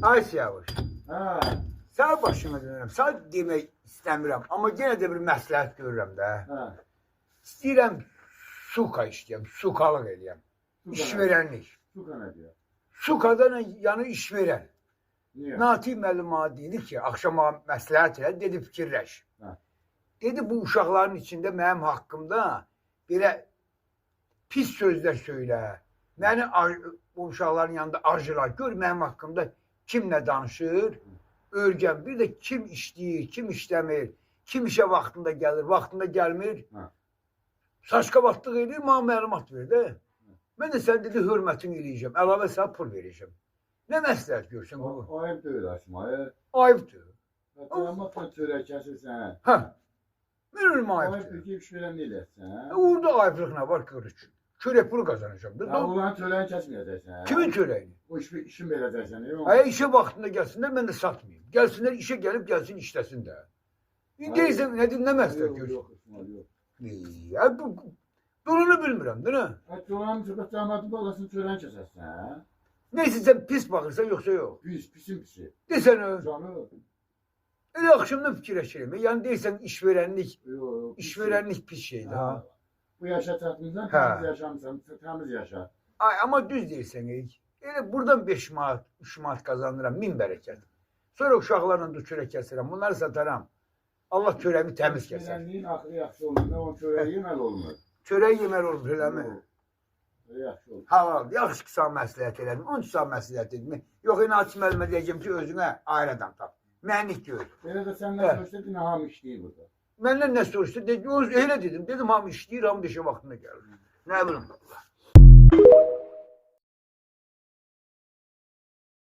Ay Siyavuş, Ha. sən başına dönürəm. Sən demək istəmirəm, amma yenə də bir məsləhət görürəm də. Ha. İstəyirəm suka işləyəm, sukalıq eləyəm. İşverənlik. Suka ne diyor? Sukadan yanı işverən. Niye? Natiq müəllim bana dedi ki, axşama məsləhət elə, dedi fikirləş. Ha. Dedi bu uşaqların içində mənim haqqımda belə pis sözlər söylə. Məni bu uşaqların yanında arzular. Gör mənim haqqımda kim nə danışır, örgən. Bir də kim işləyir, kim işləmir, kim işə vaxtında gəlir, vaxtında gəlmir. Ha. Saçqabatlıq edir, mənə məlumat ver də. Mən də sən dedi hörmətini eləyəcəm, əlavə sənə pul verəcəm. Nə məsləhət görsən bu? O ayıp değil aslında. Ayıbdır. Damatla çörek kesilsen. Hə. Bilirəm Ayıp ayıbdır. bir iş veren değil etsen. Orada ayıblıq nə var görür. Çörək pulu qazanacağım da. Ya ulan çöreğini kesmeyeceksin. Kimin çörəyini? O işin vereceksin. Değil mi? Ay işe vaxtında gəlsinlər, mən də satmayayım. Gəlsinlər işe gəlib gəlsin işləsin də. İndi deyirsən, nə məsləhət görürsən? Yok, yok. Ya bunu bilmirəm də nə? Çoğun çıkıp damatın balasını çöreğini kesersen. Neyse sən pis baxırsan yoxsa yox. Pisin pisi. Desən o. Canı. Elə axşamdan fikirləşirəm. Yəni deyirsən işverənlik, Yok. işverənlik pis şeydir ha. Ha. Bu yaşa çatmışsan Ha. temiz yaşamsan, temiz yaşa. Ay amma düz deyirsən ey. Elə buradan 5 manat, 3 manat qazanıram, min bərəkət. Sonra uşaqlarla da çörək kəsirəm, bunları sataram. Allah çörəmi təmiz kəsər. Beğendiğin aklı yaxşı olur. Ne o çöreği yemel olmuyor. Çörək yeməli olur, eləmi? Yaxşı olur. Halal, yaxşı ki sən məsləhət elədim, onun üçün sən məsləhət edin. Yox, yine açım əlimə deyəcəm ki, özünə ayrı adam tap. Mənlik deyil. Böyle de senden sonuçta bir naham iş değil burada. Məndən nə soruşdu? Dedi, elə dedim. Dedim, hamı işləyir, hamı da işə vaxtında gəlir. Nə bilim.